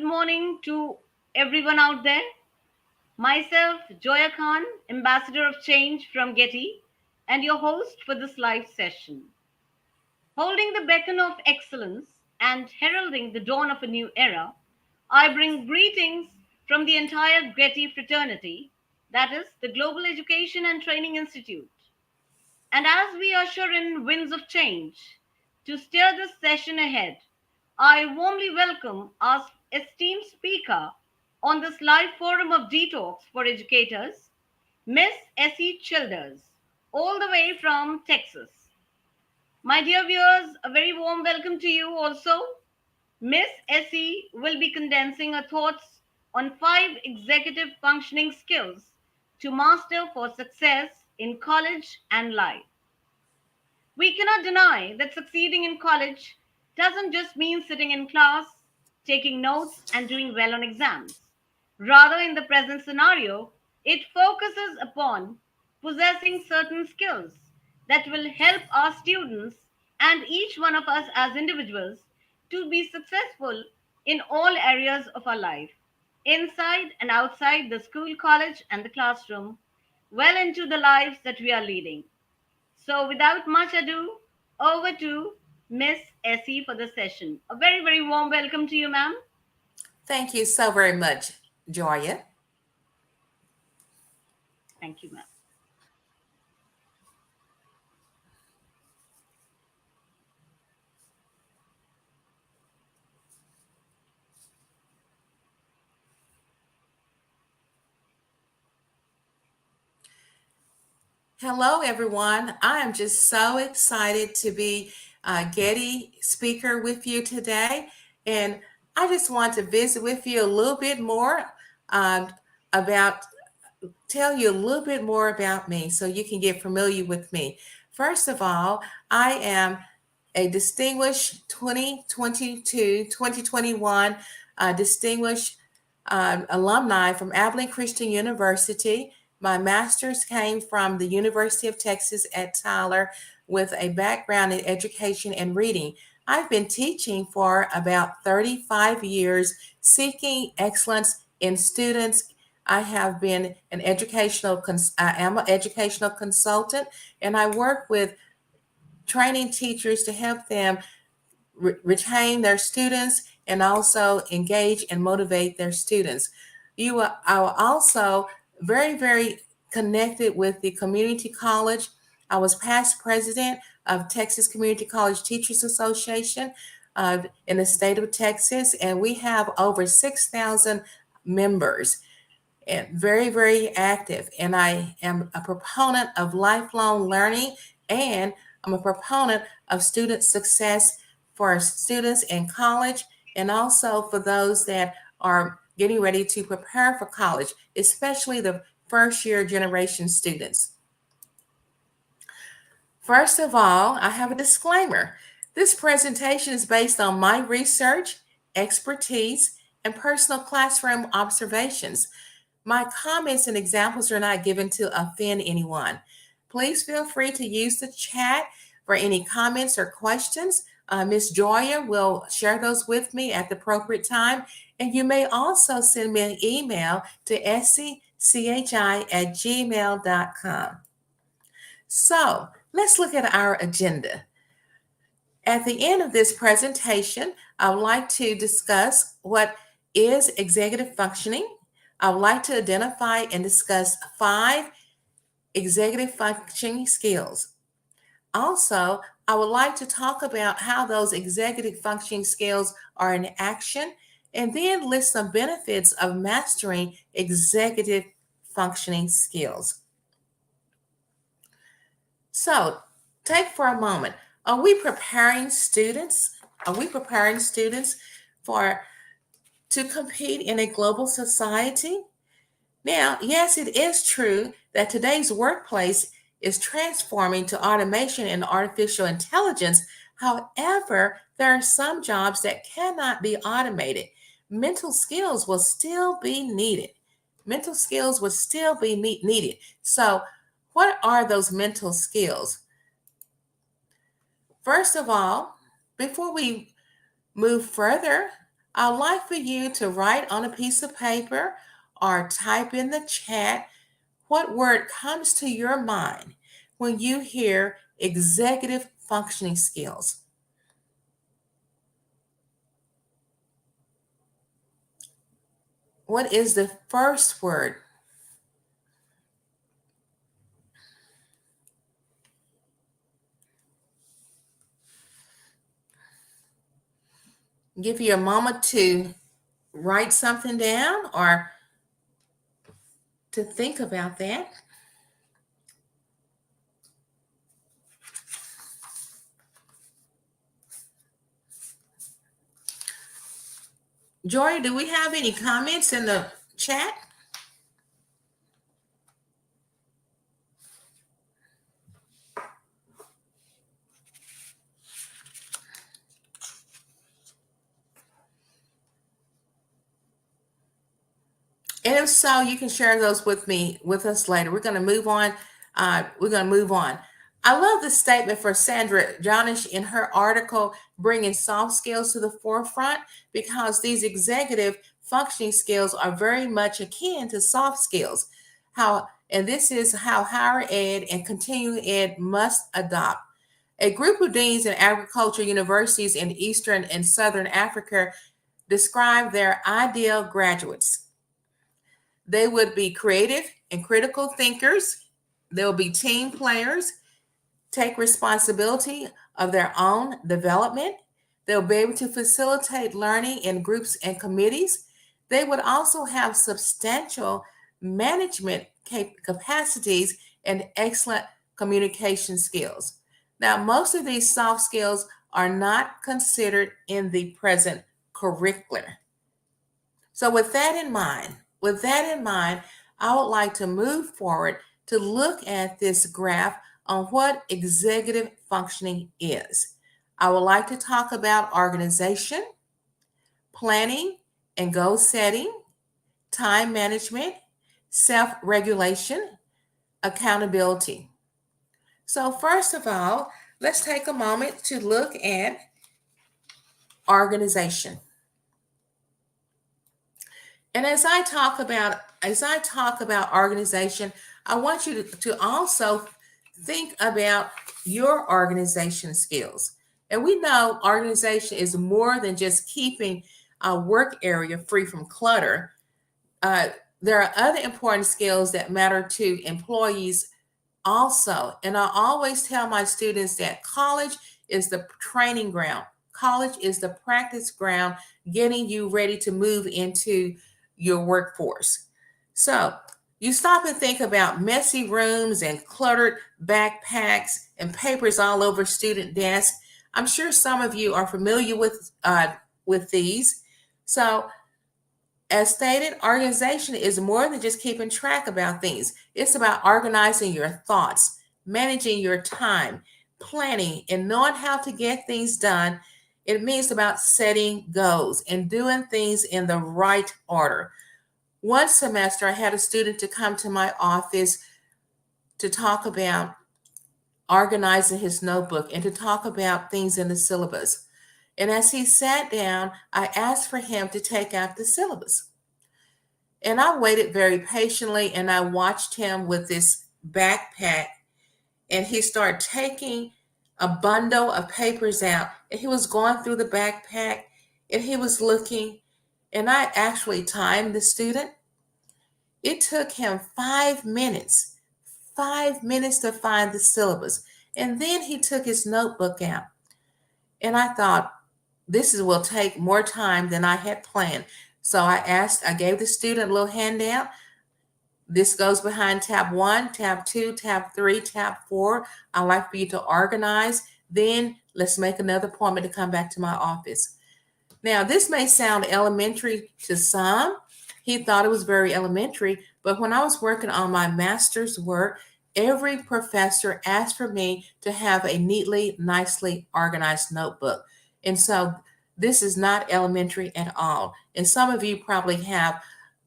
morning to everyone out there. Myself, Joya Khan, Ambassador of Change from Getty, and your host for this live session. Holding the beacon of excellence and heralding the dawn of a new era, I bring greetings from the entire Getty fraternity, that is, the Global Education and Training Institute. And as we usher in winds of change to steer this session ahead, I warmly welcome our esteemed speaker on this live forum of detox for educators, Miss Essie Childers, all the way from Texas. My dear viewers, a very warm welcome to you also. Miss Essie will be condensing her thoughts on 5 executive functioning skills to master for success in college and life. We cannot deny that succeeding in college doesn't just mean sitting in class, taking notes, and doing well on exams. Rather, in the present scenario, it focuses upon possessing certain skills that will help our students and each one of us as individuals to be successful in all areas of our life, inside and outside the school, college, and the classroom, well into the lives that we are leading. So, without much ado, over to Miss Essie for the session. A very, very warm welcome to you, ma'am. Thank you so very much, Joya. Thank you, ma'am. Hello, everyone. I am just so excited to be a Getty speaker with you today. And I just want to visit with you a little bit more um, about, tell you a little bit more about me so you can get familiar with me. First of all, I am a distinguished 2021 distinguished alumni from Abilene Christian University. My master's came from the University of Texas at Tyler with a background in education and reading. I've been teaching for about 35 years, seeking excellence in students. I have been I am an educational consultant, and I work with training teachers to help them retain their students and also engage and motivate their students. Are also very connected with the community college. I was past president of Texas Community College Teachers Association in the state of Texas, and we have over 6,000 members and very active. And I am a proponent of lifelong learning, and I'm a proponent of student success for students in college and also for those that are getting ready to prepare for college, especially the first year generation students. First of all, I have a disclaimer. This presentation is based on my research, expertise, and personal classroom observations. My comments and examples are not given to offend anyone. Please feel free to use the chat for any comments or questions. Ms. Joya will share those with me at the appropriate time. And you may also send me an email to scchi@gmail.com. So let's look at our agenda. At the end of this presentation, I would like to discuss what is executive functioning. I would like to identify and discuss 5 executive functioning skills. Also, I would like to talk about how those executive functioning skills are in action and then list some benefits of mastering executive functioning skills. So, take for a moment. Are we preparing students? Are we preparing students for to compete in a global society? Now, yes, it is true that today's workplace is transforming to automation and artificial intelligence. However, there are some jobs that cannot be automated. Mental skills will still be needed. Mental skills will still be needed. So, what are those mental skills? First of all, before we move further, I'd like for you to write on a piece of paper or type in the chat what word comes to your mind when you hear executive functioning skills. What is the first word? Give you a moment to write something down or to think about that. Joy, do we have any comments in the chat? And if so, you can share those with us later. We're going to move on. I love the statement for Sandra Jonish in her article, Bringing Soft Skills to the Forefront, because these executive functioning skills are very much akin to soft skills. And this is how higher ed and continuing ed must adopt. A group of deans in agriculture universities in Eastern and Southern Africa describe their ideal graduates. They would be creative and critical thinkers. They'll be team players, take responsibility of their own development. They'll be able to facilitate learning in groups and committees. They would also have substantial management capacities and excellent communication skills. Now, most of these soft skills are not considered in the present curriculum. So with that in mind, I would like to move forward to look at this graph on what executive functioning is. I would like to talk about organization, planning and goal setting, time management, self-regulation, accountability. So first of all, let's take a moment to look at organization. And as I talk about organization, I want you to also think about your organization skills. And we know organization is more than just keeping a work area free from clutter. There are other important skills that matter to employees also. And I always tell my students that college is the training ground. College is the practice ground getting you ready to move into your workforce. So you stop and think about messy rooms and cluttered backpacks and papers all over student desks. I'm sure some of you are familiar with these. So as stated, organization is more than just keeping track about things. It's about organizing your thoughts, managing your time, planning, and knowing how to get things done. It means about setting goals and doing things in the right order. One semester, I had a student to come to my office to talk about organizing his notebook and to talk about things in the syllabus. And as he sat down, I asked for him to take out the syllabus. And I waited very patiently and I watched him with this backpack, and he started taking a bundle of papers out, and he was going through the backpack and he was looking, and I actually timed the student. It took him 5 minutes to find the syllabus. And then he took his notebook out. And I thought, will take more time than I had planned. So I gave the student a little handout. This goes behind tab 1, tab 2, tab 3, tab 4. I'd like for you to organize. Then let's make another appointment to come back to my office. Now, this may sound elementary to some. He thought it was very elementary, but when I was working on my master's work, every professor asked for me to have a neatly, nicely organized notebook. And so this is not elementary at all. And some of you probably have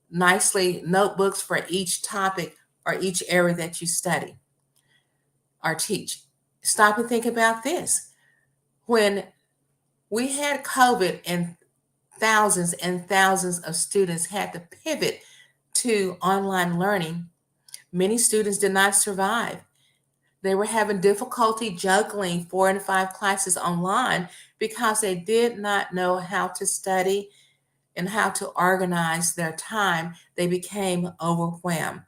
nicely notebooks for each topic or each area that you study or teach. Stop and think about this. When we had COVID and thousands and thousands of students had to pivot to online learning, many students did not survive. They were having difficulty juggling 4 and 5 classes online because they did not know how to study and how to organize their time. They became overwhelmed.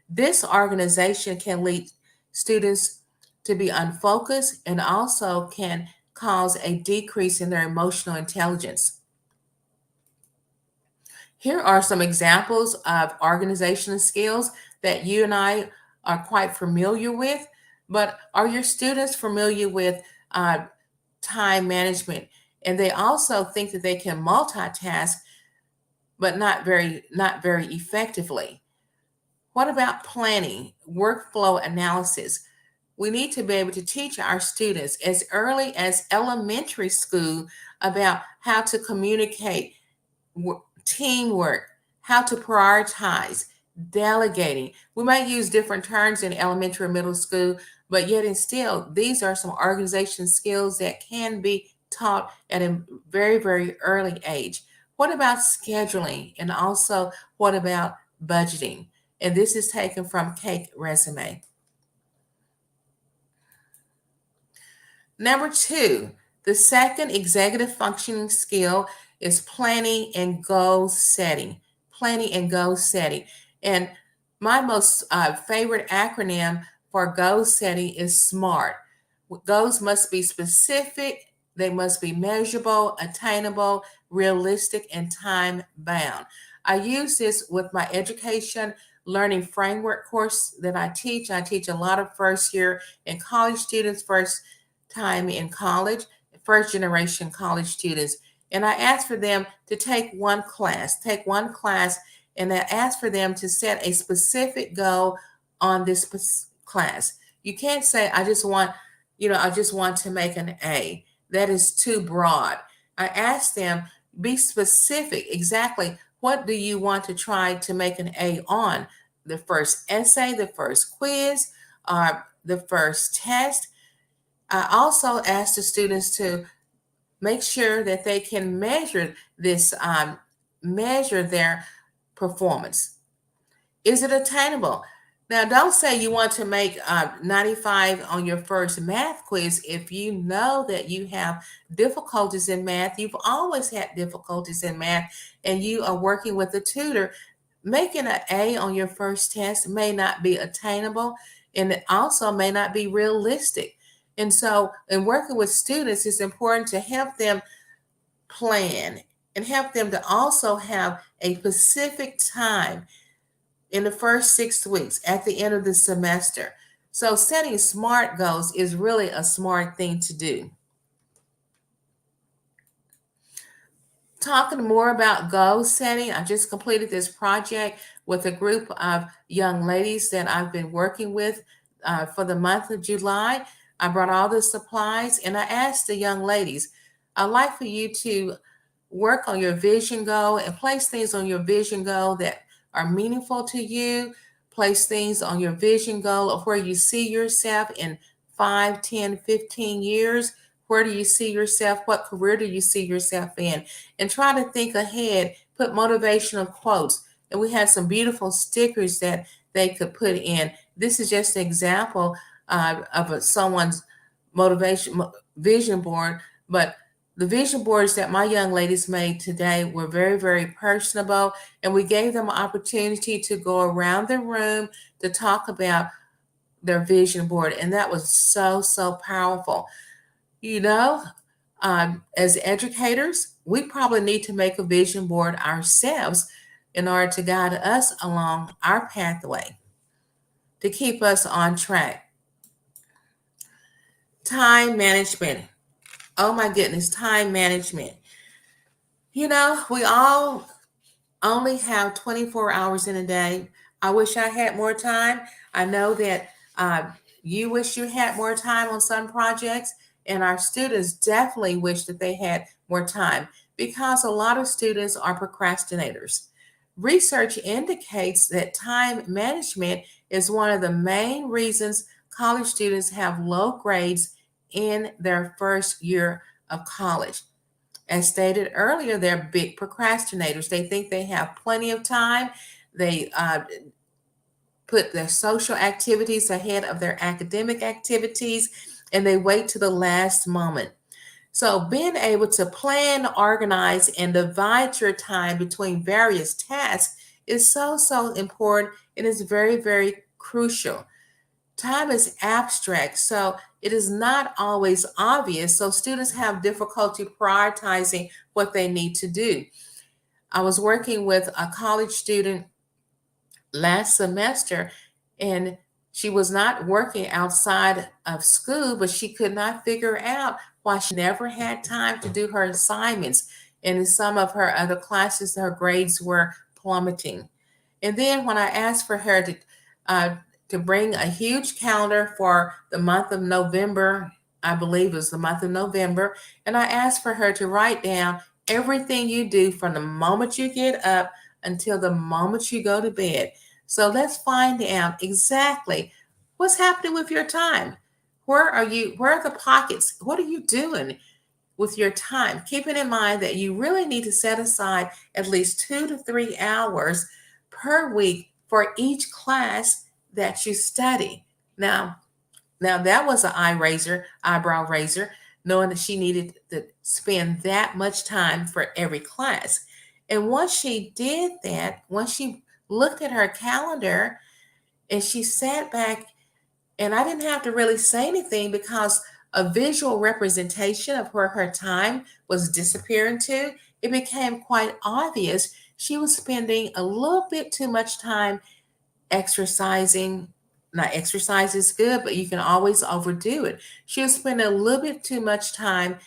This organization can lead students to be unfocused and also can cause a decrease in their emotional intelligence. Here are some examples of organizational skills that you and I are quite familiar with, but are your students familiar with uh, time management? And they also think that they can multitask, but not very effectively. What about planning, workflow analysis? We need to be able to teach our students as early as elementary school about how to communicate, teamwork, how to prioritize, delegating. We might use different terms in elementary or middle school, but yet and still, these are some organization skills that can be taught at a very, very early age. What about scheduling? And also, what about budgeting? And this is taken from Cake Resume. Number two, the second executive functioning skill is planning and goal setting. Planning and goal setting. And my most favorite acronym for goal setting is SMART. Goals must be specific, they must be measurable, attainable, realistic, and time bound. I use this with my education learning framework course that I teach. I teach a lot of first year and college students, first time in college, first generation college students. And I ask for them to take one class, and I ask for them to set a specific goal on this class. You can't say, I just want to make an A. That is too broad. I ask them, be specific. Exactly what do you want to try to make an A on? The first essay, the first quiz, the first test. I also ask the students to make sure that they can measure their performance. Is it attainable? Now, don't say you want to make 95 on your first math quiz if you know that you have difficulties in math. You've always had difficulties in math, and you are working with a tutor. Making an A on your first test may not be attainable, and it also may not be realistic. And so, in working with students, it's important to help them plan and help them to also have a specific time in the first 6 weeks at the end of the semester. So, setting SMART goals is really a smart thing to do. Talking more about goal setting, I just completed this project with a group of young ladies that I've been working with for the month of July. I brought all the supplies and I asked the young ladies, I'd like for you to work on your vision goal and place things on your vision goal that are meaningful to you. Place things on your vision goal of where you see yourself in 5, 10, 15 years. Where do you see yourself? What career do you see yourself in? And try to think ahead, put motivational quotes. And we had some beautiful stickers that they could put in. This is just an example of someone's motivation vision board, but the vision boards that my young ladies made today were very, very personable, and we gave them an opportunity to go around the room to talk about their vision board, and that was so, so powerful. You know, as educators, we probably need to make a vision board ourselves in order to guide us along our pathway to keep us on track. Time management. Oh my goodness, time management. We all only have 24 hours in a day. I wish I had more time. I know that uh, you wish you had more time on some projects, and our students definitely wish that they had more time because a lot of students are procrastinators. Research indicates that time management is one of the main reasons college students have low grades in their first year of college. As stated earlier, they're big procrastinators. They think they have plenty of time. They put their social activities ahead of their academic activities, and they wait to the last moment. So, being able to plan, organize, and divide your time between various tasks is so important and is very crucial. Time is abstract, so it is not always obvious. So, students have difficulty prioritizing what they need to do. I was working with a college student last semester, and she was not working outside of school, but she could not figure out why she never had time to do her assignments. And in some of her other classes, her grades were plummeting. And then when I asked for her uh, to bring a huge calendar for the month of November, I believe it was the month of November, and I asked for her to write down everything you do from the moment you get up until the moment you go to bed. So let's find out exactly what's happening with your time. Where are you? Where are the pockets? What are you doing with your time? Keeping in mind that you really need to set aside at least 2 to 3 hours per week for each class that you study. Now that was an eyebrow raiser, knowing that she needed to spend that much time for every class. And once she did that, once she looked at her calendar and she sat back, and I didn't have to really say anything because a visual representation of where her time was disappearing to, it became quite obvious she was spending a little bit too much time exercising. Not exercise is good, but you can always overdo it. She was spending a little bit too much time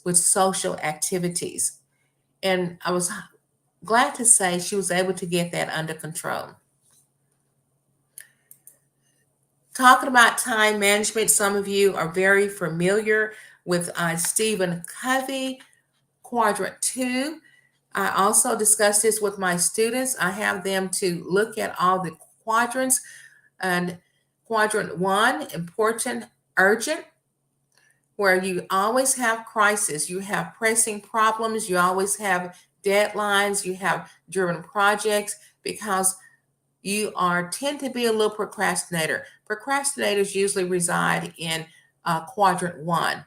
with social activities. And I was glad to say she was able to get that under control. Talking about time management, some of you are very familiar with Stephen Covey, Quadrant 2. I also discuss this with my students. I have them to look at all the quadrants. And Quadrant 1, important, urgent, where you always have crisis, you have pressing problems, you always have deadlines, you have driven projects, because you are tend to be a little procrastinator. Procrastinators usually reside in Quadrant 1.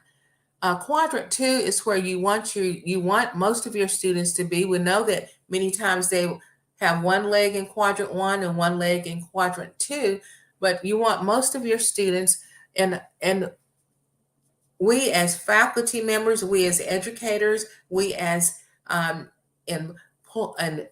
Quadrant 2 is where you want most of your students to be. We know that many times they have one leg in Quadrant 1 and one leg in Quadrant 2, but you want most of your students, and we as faculty members, we as educators, we as um, em- and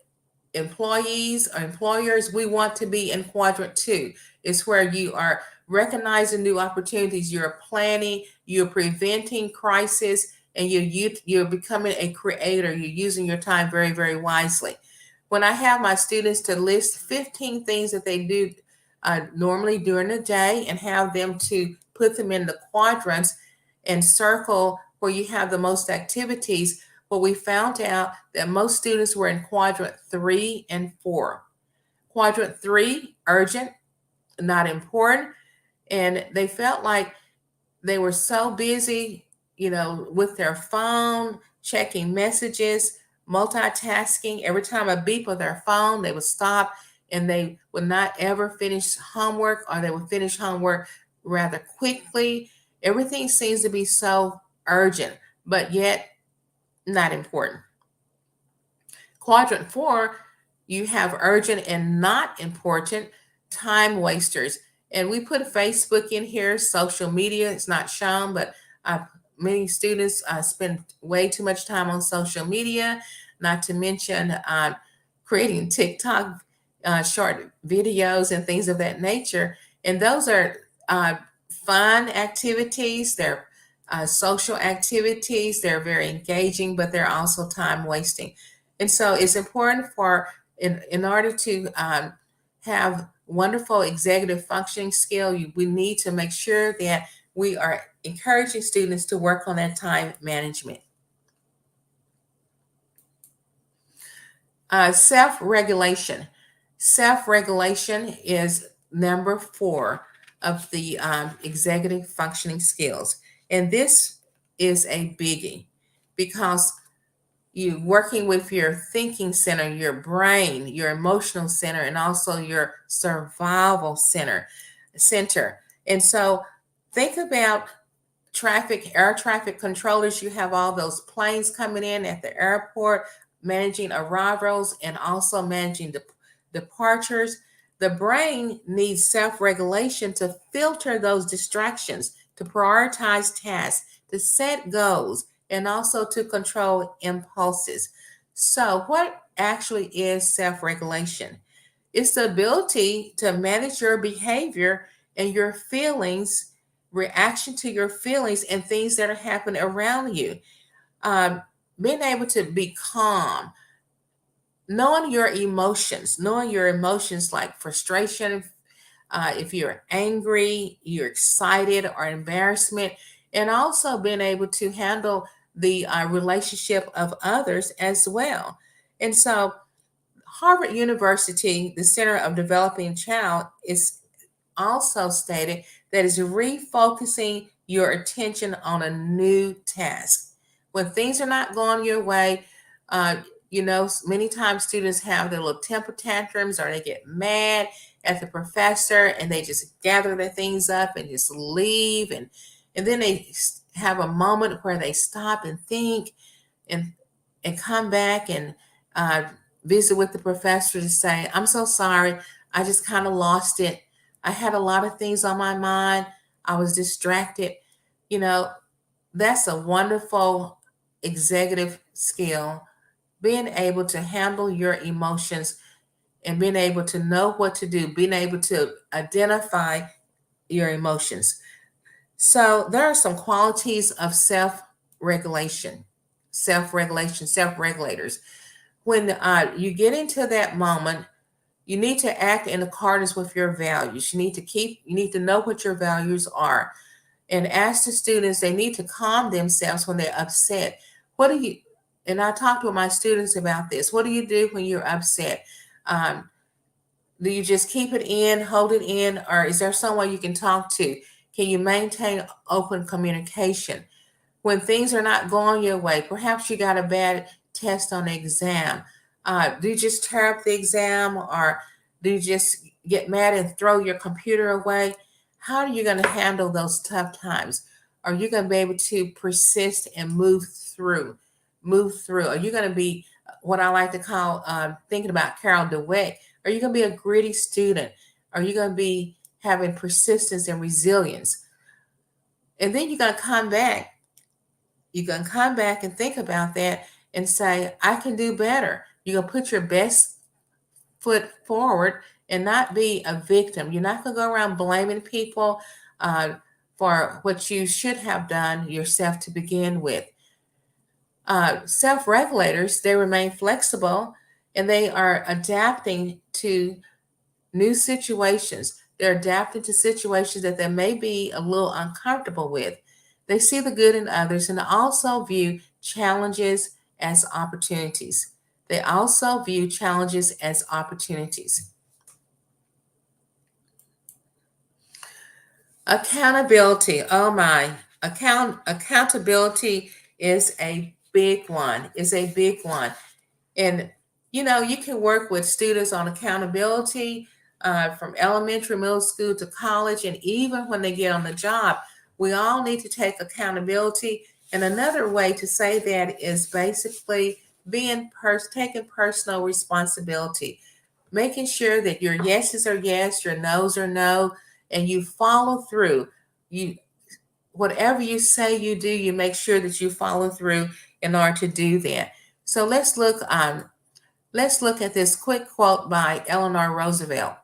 employees or employers, we want to be in Quadrant 2. It's where you are recognizing new opportunities, you're planning, you're preventing crisis, and you're becoming a creator. You're using your time very wisely. When I have my students to list 15 things that they do normally during the day, and have them to put them in the quadrants and circle where you have the most activities, well, we found out that most students were in Quadrant 3 and 4. Quadrant 3, urgent, not important. And they felt like they were so busy, with their phone, checking messages, multitasking. Every time a beep of their phone, they would stop, and they would not ever finish homework, or they would finish homework rather quickly. Everything seems to be so urgent, but yet not important. Quadrant 4, you have urgent and not important, time wasters. And we put Facebook in here, social media. It's not shown, but uh, many students spend way too much time on social media, not to mention creating TikTok short videos and things of that nature. And those are fun activities. They're social activities. They're very engaging, but they're also time wasting. And so it's important in order to have wonderful executive functioning skill, we need to make sure that we are encouraging students to work on that time management. Self-regulation. Self-regulation is number 4 of the executive functioning skills. And this is a biggie, because you working with your thinking center, your brain, your emotional center, and also your survival center. And so think about air traffic controllers. You have all those planes coming in at the airport, managing arrivals and also managing departures. The brain needs self-regulation to filter those distractions, to prioritize tasks, to set goals, and also to control impulses. So what actually is self-regulation? It's the ability to manage your behavior and your feelings, reaction to your feelings and things that are happening around you. Um, Being able to be calm, knowing your emotions like frustration, if you're angry, you're excited, or embarrassment, and also being able to handle the relationship of others as well. And so, Harvard University, the Center of Developing Child, is also stated that is refocusing your attention on a new task. When things are not going your way, uh, many times students have their little temper tantrums or they get mad at the professor and they just gather their things up and just leave. And then they have a moment where they stop and think and come back and uh, visit with the professor to say, I'm so sorry. I just kind of lost it. I had a lot of things on my mind. I was distracted. You know, that's a wonderful executive skill, being able to handle your emotions and being able to know what to do, being able to identify your emotions. So there are some qualities of self regulators. When you get into that moment, you need to act in accordance with your values. You need to know what your values are. And ask the students, they need to calm themselves when they're upset. What do you, and I talked with my students about this. What do you do when you're upset? Um, do you just keep it in, hold it in, or is there someone you can talk to? Can you maintain open communication? When things are not going your way, perhaps you got a bad test on the exam. Do you just tear up the exam, or do you just get mad and throw your computer away? How are you going to handle those tough times? Are you going to be able to persist and move through? Move through. Are you going to be what I like to call thinking about Carol Dweck? Are you going to be a gritty student? Are you going to be having persistence and resilience? And then you're going to come back. You can come back and think about that and say, I can do better. You're going to put your best foot forward and not be a victim. You're not going to go around blaming people uh, for what you should have done yourself to begin with. Self regulators, they remain flexible and they are adapting to new situations. They're adapting to situations that they may be a little uncomfortable with. They see the good in others and also view challenges as opportunities. They also view challenges as opportunities. Accountability. Oh my. Accountability is a big one. Is a big one. And you can work with students on accountability from elementary, middle school to college, and even when they get on the job. We all need to take accountability. And another way to say that is basically taking personal responsibility, making sure that your yeses are yes, your nos are no, and you follow through. You Whatever you say you do, you make sure that you follow through in order to do that. So let's look at this quick quote by Eleanor Roosevelt.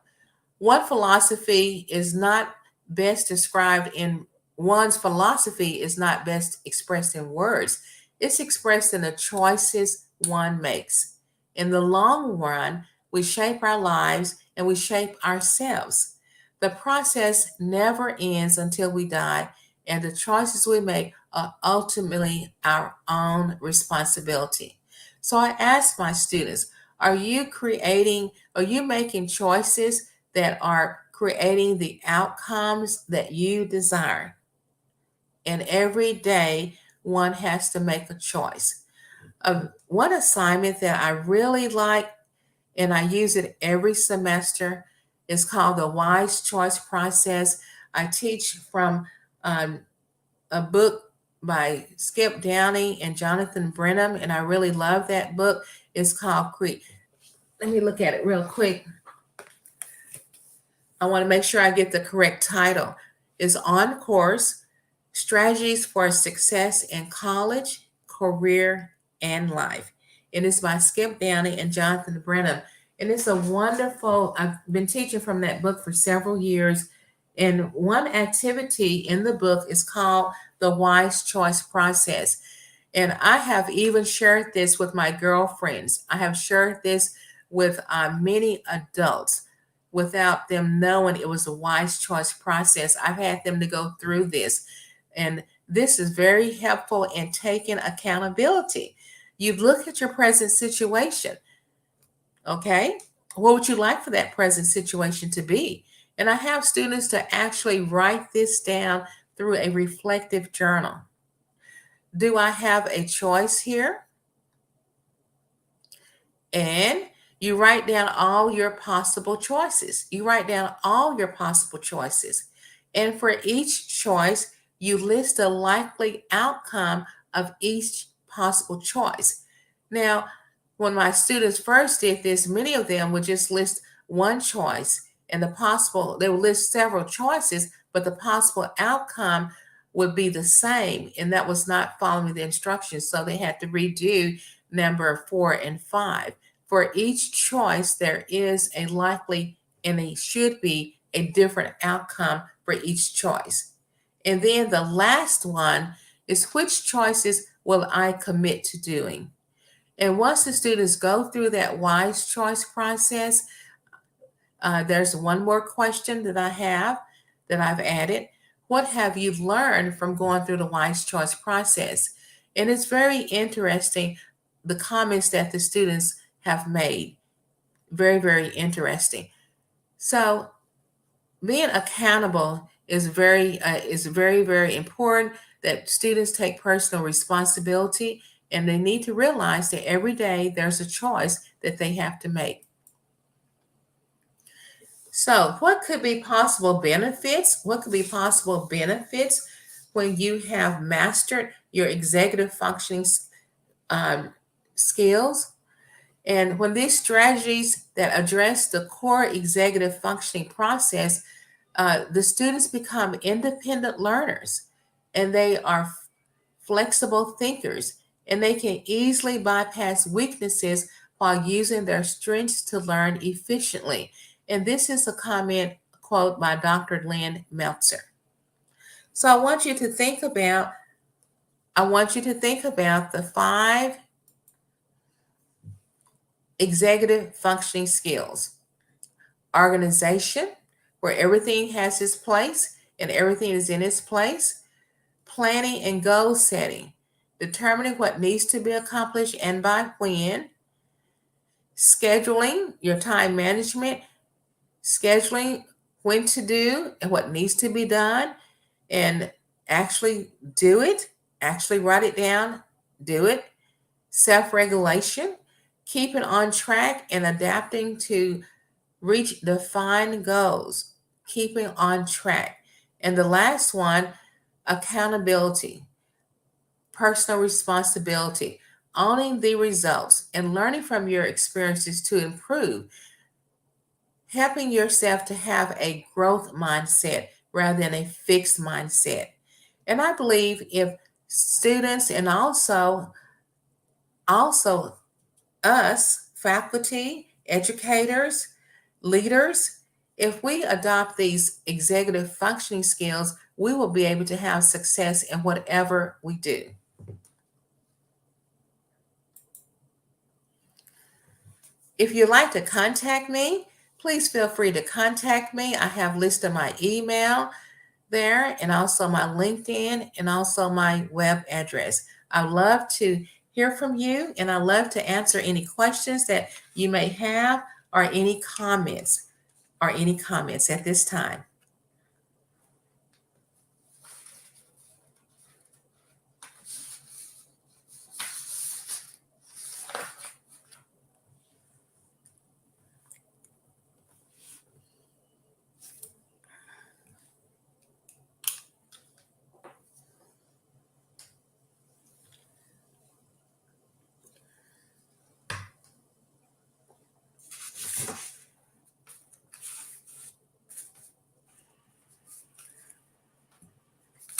One philosophy is not best described in One's philosophy is not best expressed in words. It's expressed in the choices one makes. In the long run, we shape our lives and we shape ourselves. The process never ends until we die, and the choices we make are ultimately our own responsibility. So I ask my students, are you making choices that are creating the outcomes that you desire? And every day, one has to make a choice. One assignment that I really like and I use it every semester is called the Wise Choice Process. I teach from um, a book by Skip Downey and Jonathan Brenham, and I really love that book. It's called Let me look at it real quick. I want to make sure I get the correct title. It's On Course: Strategies for Success in College, Career, and Life. It is by Skip Downey and Jonathan Brenham. And it's a wonderful, I've been teaching from that book for several years. And one activity in the book is called the Wise Choice Process. And I have even shared this with my girlfriends. I have shared this with many adults without them knowing it was a wise choice process. I've had them to go through this. And this is very helpful in taking accountability. You look at your present situation, okay? What would you like for that present situation to be? And I have students to actually write this down through a reflective journal. Do I have a choice here? And you write down all your possible choices. You write down all your possible choices. And for each choice, you list the likely outcome of each possible choice. Now, when my students first did this, many of them would just list one choice and they would list several choices, but the possible outcome would be the same. And that was not following the instructions. So they had to redo number 4 and 5. For each choice, there is a likely and a should be a different outcome for each choice. And then the last one is, which choices will I commit to doing? And once the students go through that wise choice process, there's one more question that I've added. What have you learned from going through the wise choice process? And it's very interesting, the comments that the students have made. Very, very interesting. So being accountable is very, very important, that students take personal responsibility, and they need to realize that every day there's a choice that they have to make. So what could be possible benefits? What could be possible benefits when you have mastered your executive functioning um, skills? And when these strategies that address the core executive functioning process, the students become independent learners, and they are flexible thinkers, and they can easily bypass weaknesses while using their strengths to learn efficiently. And this is a quote by Dr. Lynn Meltzer. So I want you to think about the 5 executive functioning skills. Organization, where everything has its place and everything is in its place. Planning and goal setting, determining what needs to be accomplished and by when. Scheduling, your time management, scheduling when to do and what needs to be done, and actually do it, actually write it down, do it. Self regulation, keeping on track and adapting to reach defined goals, keeping on track. And the last one, accountability, personal responsibility, owning the results and learning from your experiences to improve, helping yourself to have a growth mindset rather than a fixed mindset. And I believe if students and also us, faculty, educators, leaders, if we adopt these executive functioning skills, we will be able to have success in whatever we do. If you'd like to contact me, please feel free to contact me. I have listed my email there, and also my LinkedIn, and also my web address. I love to hear from you, and I love to answer any questions that you may have, or any comments at this time.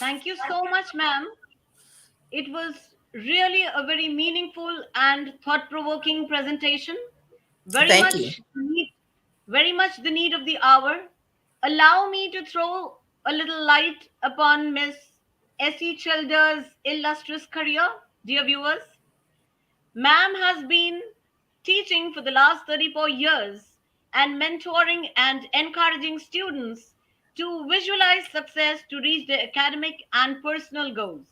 Thank you so much, ma'am. It was really a very meaningful and thought-provoking presentation. Very Thank you. much need, very much the need of the hour. Allow me to throw a little light upon Miss Essie Childer's illustrious career, dear viewers. Ma'am has been teaching for the last 34 years and mentoring and encouraging students to visualize success to reach their academic and personal goals.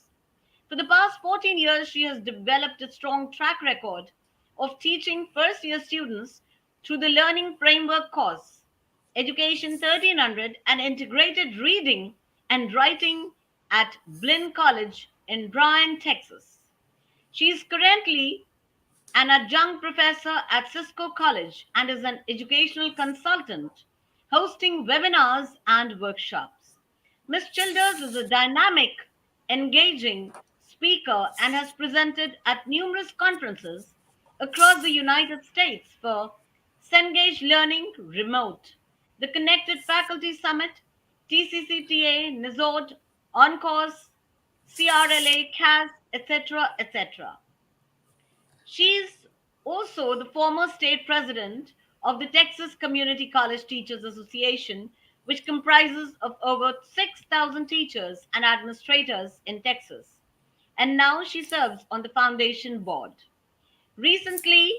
For the past 14 years, she has developed a strong track record of teaching first year students through the Learning Framework course, Education 1300, and integrated reading and writing at Blinn College in Bryan, Texas. She is currently an adjunct professor at Cisco College and is an educational consultant, hosting webinars and workshops. Ms. Childers is a dynamic, engaging speaker and has presented at numerous conferences across the United States for Cengage Learning Remote, the Connected Faculty Summit, TCCTA, NIZOD, OnCourse, CRLA, CAS, etc., etc. She's also the former state president of the Texas Community College Teachers Association, which comprises of over 6,000 teachers and administrators in Texas. And now she serves on the foundation board. Recently,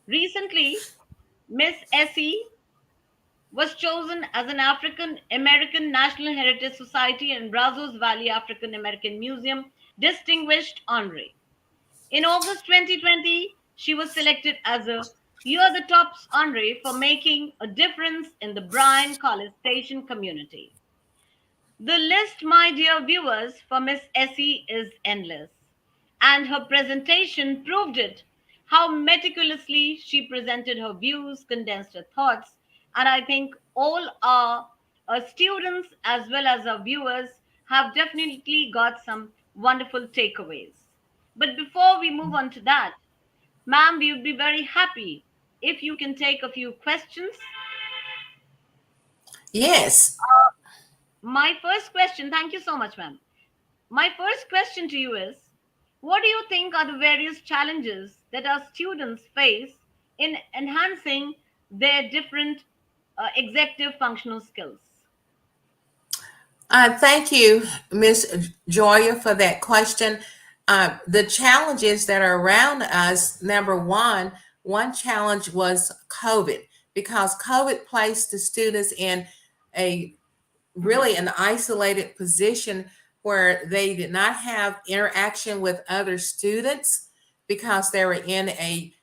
recently, Miss Essie was chosen as an African American National Heritage Society and Brazos Valley African American Museum Distinguished Honoree. In August 2020, she was selected as a You're the Tops honoree for making a difference in the Bryan College Station community. The list, my dear viewers, for Miss Essie is endless, and her presentation proved it. How meticulously she presented her views, condensed her thoughts, and I think all our students as well as our viewers have definitely got some wonderful takeaways. But before we move on to that, ma'am, we would be very happy if you can take a few questions. Yes. My first question, thank you so much, ma'am. My first question to you is, what do you think are the various challenges that our students face in enhancing their different executive functional skills? Thank you, Miss Joya, for that question. The challenges that are around us, number one challenge was COVID, because COVID placed the students in a really an isolated position where they did not have interaction with other students because they were in a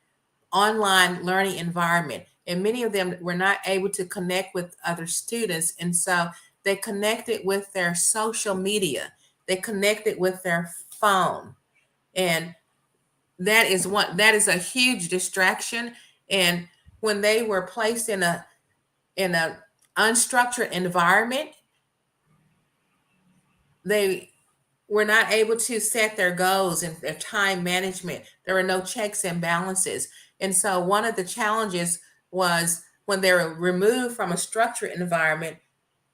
online learning environment, and many of them were not able to connect with other students, and so they connected with their social media, they connected with their phone, and that is a huge distraction. And when they were placed in a unstructured environment, they were not able to set their goals and their time management. There were no checks and balances. And so one of the challenges was when they were removed from a structured environment,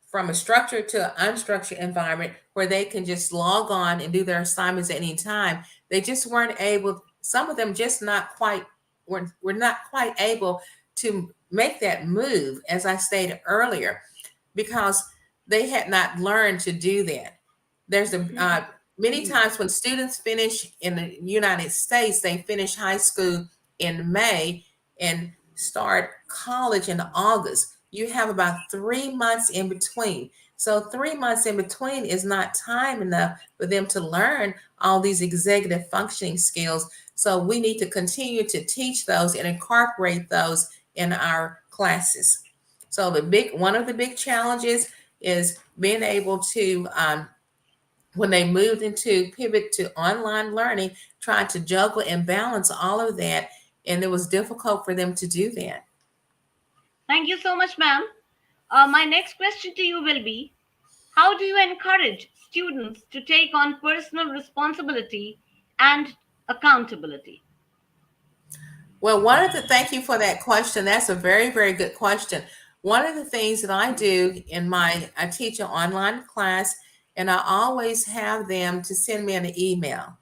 from a structured to an unstructured environment where they can just log on and do their assignments at any time, they just weren't able, some of them just not quite, were not quite able to make that move, as I stated earlier, because they had not learned to do that. There's a many times when students finish in the United States, they finish high school in May and start college in August. You have about 3 months in between. So 3 months in between is not time enough for them to learn all these executive functioning skills. So we need to continue to teach those and incorporate those in our classes. So one of the big challenges is being able to when they moved into pivot to online learning, trying to juggle and balance all of that. And it was difficult for them to do that. Thank you so much, ma'am. My next question to you will be, how do you encourage students to take on personal responsibility and accountability? Well, thank you for that question. That's a very, very good question. One of the things that I do I teach an online class, and I always have them to send me an email.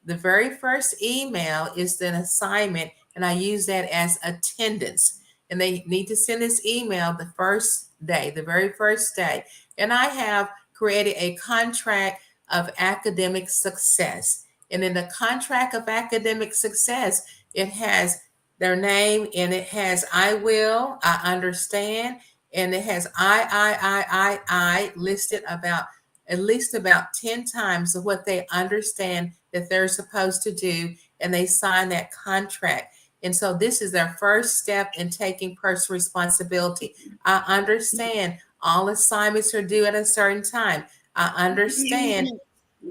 The very first email is an assignment, and I use that as attendance. And they need to send this email the first day, the very first day. And I have created a contract of academic success. And in the contract of academic success, it has their name and it has I will, I understand, and it has I listed about at least about 10 times of what they understand that they're supposed to do, and they sign that contract. And so this is their first step in taking personal responsibility. I understand all assignments are due at a certain time. I understand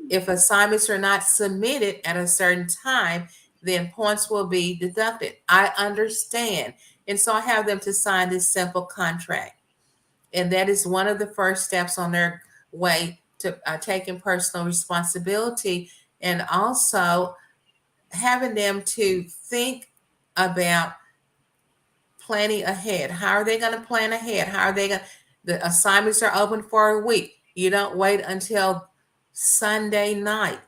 if assignments are not submitted at a certain time, then points will be deducted. I understand. And so I have them to sign this simple contract. And that is one of the first steps on their way to taking personal responsibility, and also having them to think about planning ahead. How are they going to plan ahead? How are they going to, the assignments are open for a week. You don't wait until Sunday night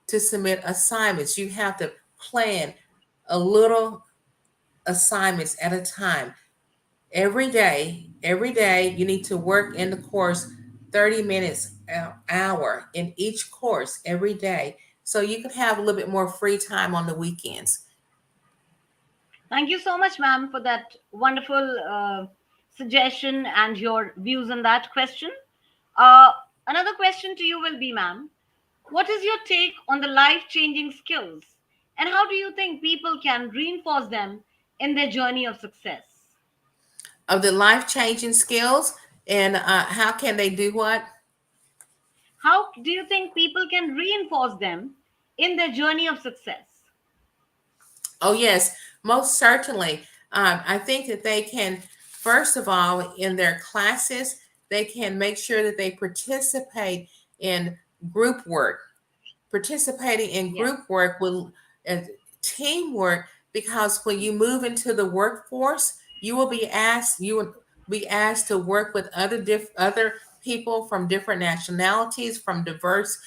to submit assignments. You have to plan a little assignments at a time. Every day you need to work in the course 30 minutes an hour in each course every day, so you can have a little bit more free time on the weekends. Thank you so much, ma'am, for that wonderful suggestion and your views on that question. Uh, Another question to you will be, ma'am, what is your take on the life changing skills and how do you think people can reinforce them in their journey of success? Of the life-changing skills, and how can they do what? How do you think people can reinforce them in their journey of success? Oh, yes, most certainly. I think that they can, first of all, in their classes, they can make sure that they participate in group work. Participating in Yes. group work will uh, teamwork, because when you move into the workforce, you will be asked to work with other people from different nationalities, from diverse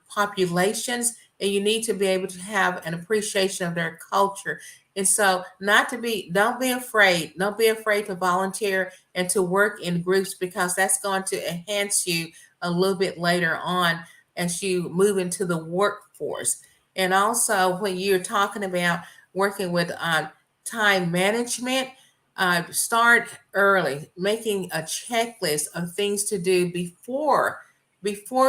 populations, and you need to be able to have an appreciation of their culture. And so, not to be don't be afraid to volunteer and to work in groups, because that's going to enhance you a little bit later on as you move into the workforce. And also, when you're talking about working with time management, start early, making a checklist of things to do before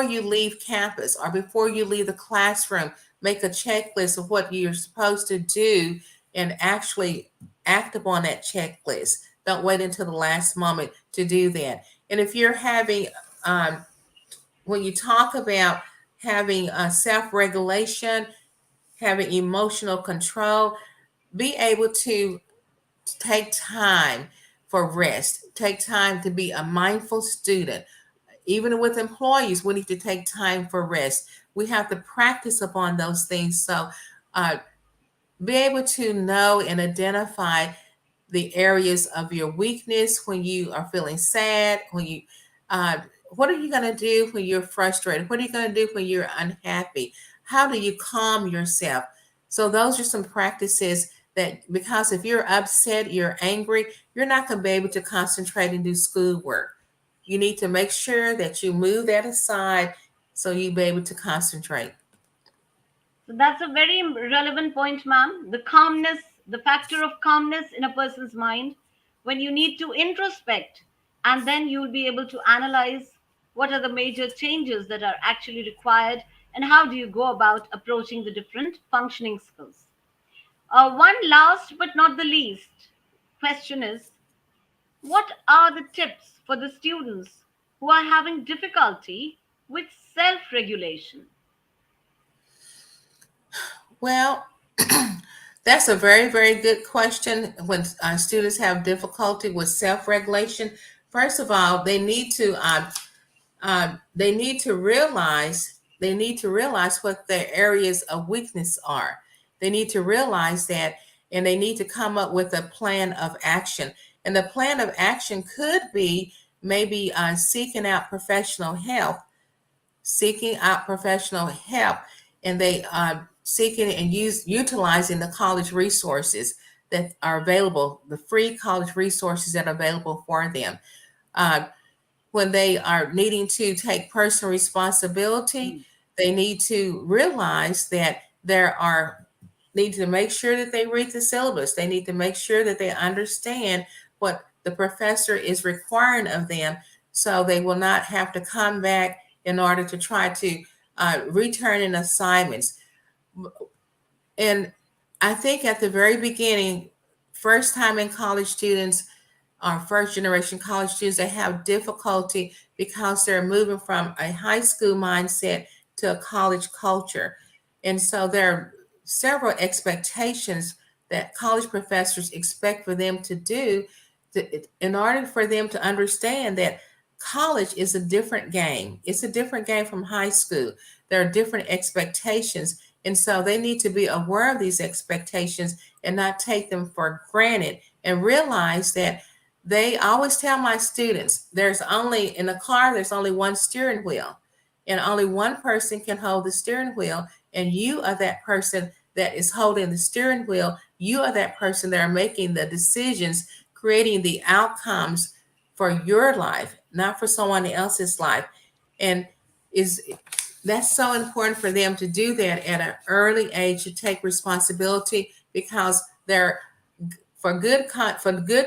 you leave campus or before you leave the classroom. Make a checklist of what you're supposed to do and actually act upon that checklist. Don't wait until the last moment to do that. And if you're having when you talk about having self-regulation, having emotional control, be able to take time for rest, take time to be a mindful student. Even with employees, we need to take time for rest. We have to practice upon those things. So, uh, be able to know and identify the areas of your weakness when you are feeling sad, when you uh, what are you going to do when you're frustrated? What are you going to do when you're unhappy? How do you calm yourself? So those are some practices that, because if you're upset, you're angry, you're not going to be able to concentrate and do schoolwork. You need to make sure that you move that aside so you'll be able to concentrate. So that's a very relevant point, ma'am. The calmness, the factor of calmness in a person's mind when you need to introspect and then you'll be able to analyze what are the major changes that are actually required and how do you go about approaching the different functioning skills. One last but not the least question is, what are the tips for the students who are having difficulty with self regulation? Well, that's a very, very good question. When students have difficulty with self-regulation, first of all, they need to realize what their areas of weakness are. They need to realize that, and they need to come up with a plan of action. And the plan of action could be maybe seeking out professional help, and they seeking and utilizing the college resources that are available, the free college resources that are available for them. Uh, when they are needing to take personal responsibility, they need to realize that there are need to make sure that they read the syllabus. They need to make sure that they understand what the professor is requiring of them, so they will not have to come back in order to try to return in assignments. And I think at the very beginning, first time in college students, our first generation college students, they have difficulty because they're moving from a high school mindset to a college culture. And so there are several expectations that college professors expect for them to do in order for them to understand that college is a different game. It's a different game from high school. There are different expectations. And so they need to be aware of these expectations and not take them for granted, and realize that they always tell my students, there's only in a car, there's only one steering wheel, and only one person can hold the steering wheel. And you are that person that is holding the steering wheel. You are that person that are making the decisions, creating the outcomes for your life, not for someone else's life. And is that's so important for them to do that at an early age, to take responsibility, because they're for good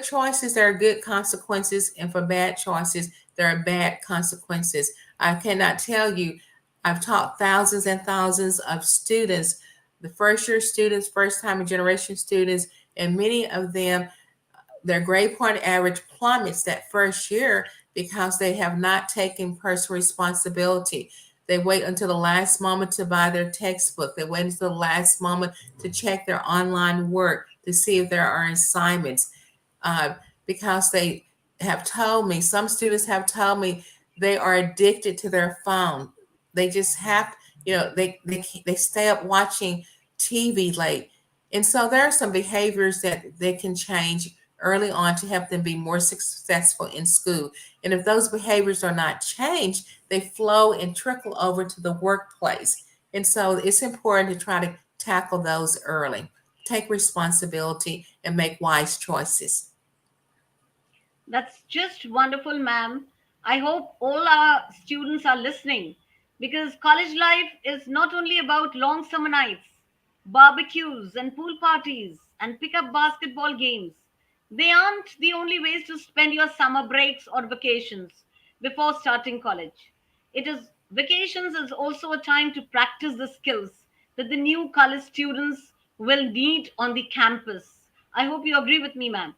choices there are good consequences, and for bad choices there are bad consequences. I cannot tell you, I've taught thousands and thousands of students, the first year students, first time generation students, and many of them, their grade point average plummets that first year because they have not taken personal responsibility. They wait until the last moment to buy their textbook. They wait until the last moment to check their online work to see if there are assignments. Uh, because they have told me, some students have told me they are addicted to their phone. They just have, they stay up watching TV late. And so there are some behaviors that they can change early on to help them be more successful in school. And if those behaviors are not changed, they flow and trickle over to the workplace. And so it's important to try to tackle those early, take responsibility, and make wise choices. That's just wonderful, ma'am. I hope all our students are listening, because college life is not only about long summer nights, barbecues, and pool parties, and pick-up basketball games. They aren't the only ways to spend your summer breaks or vacations before starting college. Vacations is also a time to practice the skills that the new college students will need on the campus. I hope you agree with me, ma'am.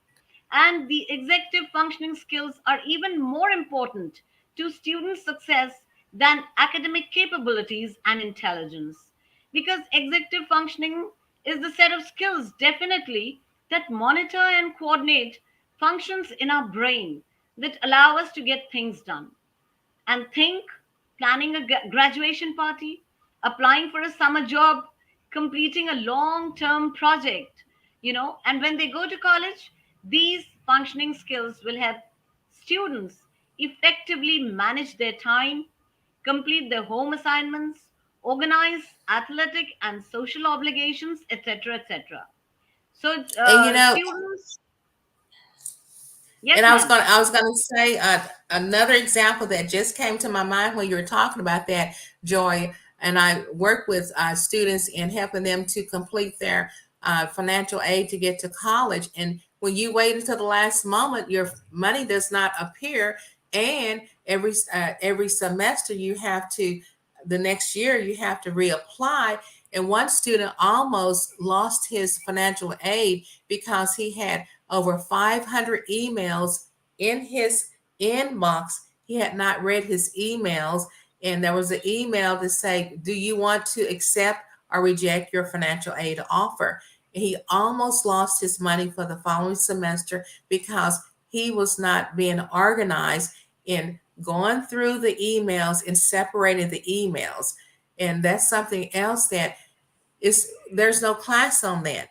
And the executive functioning skills are even more important to student success than academic capabilities and intelligence. Because executive functioning is the set of skills, definitely, that monitor and coordinate functions in our brain that allow us to get things done. And think, planning a graduation party, applying for a summer job, completing a long term project, and when they go to college, these functioning skills will help students effectively manage their time, complete their home assignments, organize athletic and social obligations, etc., etc. So, And students, And yes, ma'am. I was gonna say another example that just came to my mind when you were talking about that, Joy. And I work with students in helping them to complete their financial aid to get to college. And when you wait until the last moment, your money does not appear. And every semester you have to, the next year you have to reapply. And one student almost lost his financial aid because he had over 500 emails in his inbox. He had not read his emails, and there was an email to say, do you want to accept or reject your financial aid offer? And he almost lost his money for the following semester because he was not being organized in going through the emails and separating the emails. And that's something else that is, there's no class on that.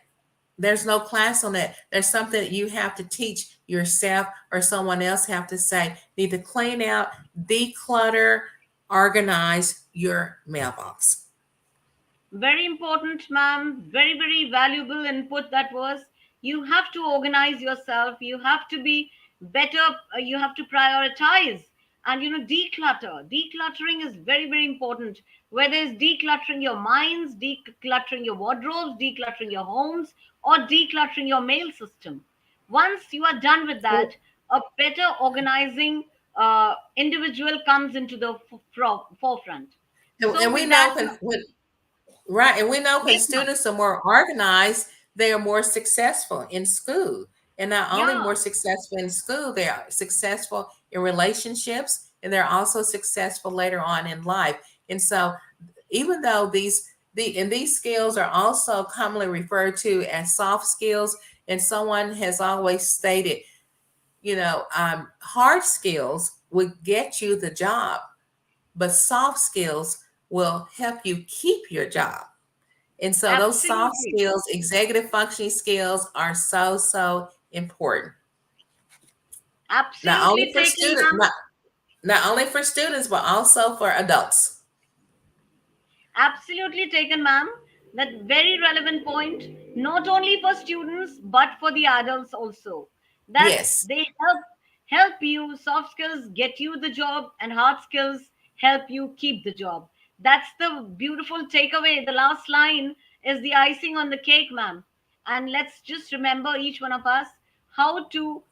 There's no class on that. There's something that you have to teach yourself or someone else have to say. Need to clean out, declutter, organize your mailbox. Very important, ma'am. Very, very valuable input that was. You have to organize yourself. You have to be better. You have to prioritize and, declutter. Decluttering is very, very important. Whether it's decluttering your minds, decluttering your wardrobes, decluttering your homes, or decluttering your mail system. Once you are done with that, a better organizing individual comes into the forefront. So, And we with know that, when right, and we know when yes, ma'am. students are more organized, they are more successful in school. And not only Yeah, more successful in school, they are successful in relationships, and they're also successful later on in life. And so, even though these skills are also commonly referred to as soft skills, and someone has always stated, hard skills would get you the job, but soft skills will help you keep your job. And so those soft absolutely. skills, executive functioning skills are so, so important. Not only Absolutely for taken, students, ma'am. not only for students, but also for adults. Absolutely taken, ma'am. That very relevant point, not only for students but for the adults also. That Yes. they help you. Soft skills get you the job, and hard skills help you keep the job. That's the beautiful takeaway. The last line is the icing on the cake, ma'am. And let's just remember, each one of us, how to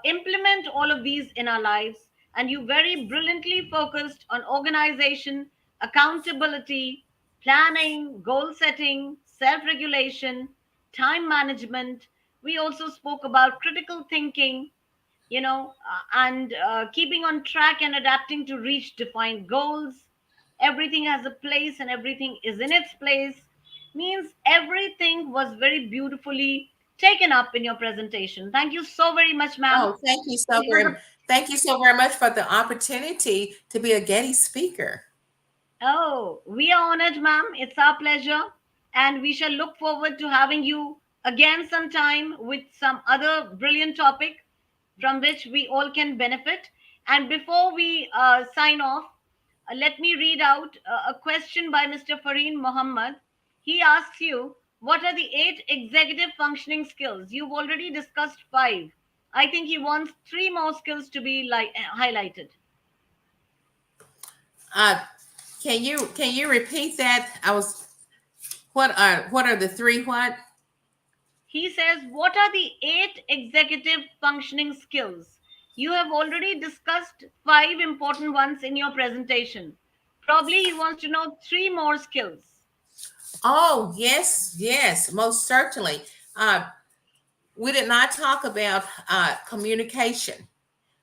implement all of these in our lives. And you very brilliantly focused on organization, accountability, planning, goal setting, self regulation, time management. We also spoke about critical thinking, and keeping on track and adapting to reach defined goals. Everything has a place and everything is in its place. Means everything was very beautifully taken up in your presentation. Thank you so very much, ma'am. Oh, It was a thank you so very much for the opportunity to be a Getty speaker. Oh, we are honored, ma'am. It's our pleasure. And we shall look forward to having you again sometime with some other brilliant topic from which we all can benefit. And before we sign off, let me read out a question by Mr. Fareen Muhammad. He asks you, what are the 8 executive functioning skills? You've already discussed 5. I think he wants 3 more skills to be highlighted. Uh, can you repeat that? What are the three what? He says, what are the 8 executive functioning skills? You have already discussed 5 important ones in your presentation. Probably he wants to know 3 more skills. Oh, yes, yes, most certainly. Uh, we did not talk about communication.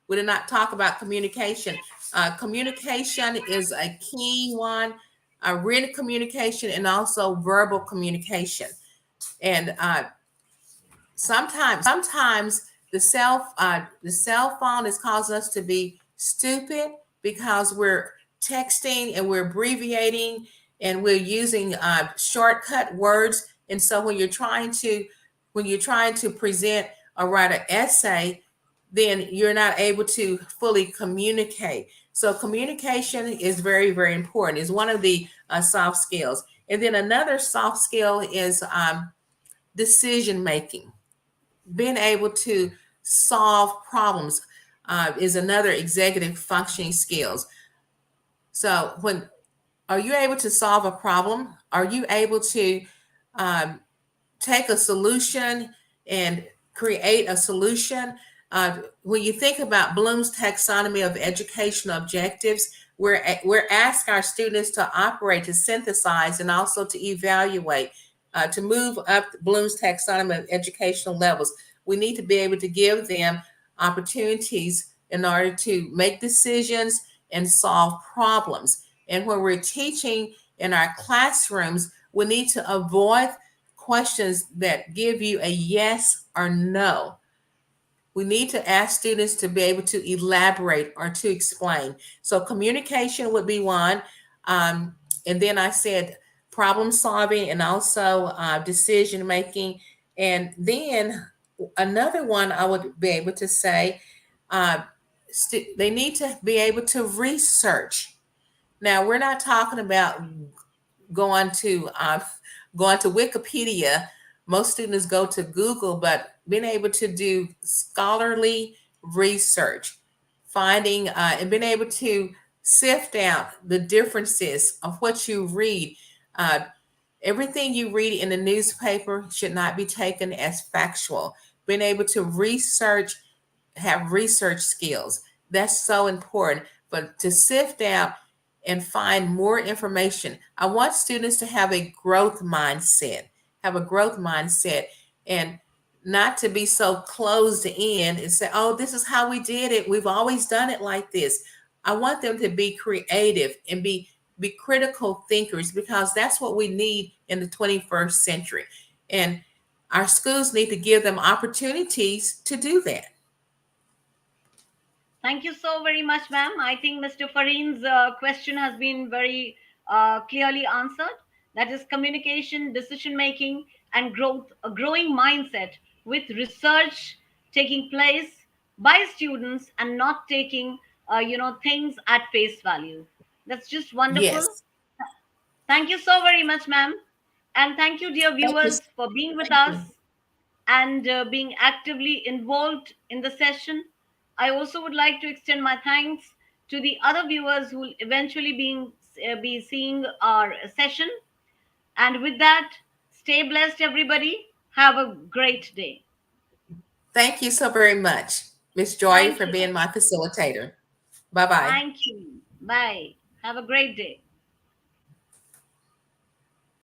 We did not talk about communication. Communication is a key one, written communication and also verbal communication. And sometimes the cell phone is causing us to be stupid because we're texting and we're abbreviating and we're using shortcut words. And so when you're trying to present or write an essay, then you're not able to fully communicate. So communication is very, very important. It's one of the soft skills. And then another soft skill is decision making. Being able to solve problems is another executive functioning skills. So when are you able to solve a problem? Are you able to um, take a solution and create a solution? When you think about Bloom's taxonomy of educational objectives, we're asking our students to operate, to synthesize, and also to evaluate, to move up Bloom's taxonomy of educational levels. We need to be able to give them opportunities in order to make decisions and solve problems. And when we're teaching in our classrooms, we need to avoid questions that give you a yes or no. We need to ask students to be able to elaborate or to explain. So communication would be one. Um, and then I said problem solving and also decision making. And then another one I would be able to say, uh, they need to be able to research. Now, we're not talking about going to going to Wikipedia. Most students go to Google, but being able to do scholarly research, finding and being able to sift out the differences of what you read. Uh, Everything you read in the newspaper should not be taken as factual. Being able to research, have research skills. That's so important. But to sift out and find more information, I want students to have a growth mindset, have a growth mindset, and not to be so closed in and say, oh, this is how we did it. We've always done it like this. I want them to be creative and be critical thinkers, because that's what we need in the 21st century. And our schools need to give them opportunities to do that. Thank you so very much, ma'am. I think Mr. Fareen's question has been very clearly answered. That is communication, decision making, and growth, a growing mindset with research taking place by students and not taking, things at face value. That's just wonderful. Yes. Thank you so very much, ma'am. And thank you, dear Thank you. viewers, for being with Thank you. us and being actively involved in the session. I also would like to extend my thanks to the other viewers who will eventually be seeing our session. And with that, stay blessed, everybody. Have a great day. Thank you so very much, Miss Joy, Thank for you. being my facilitator. Bye bye. Thank you. Bye. Have a great day.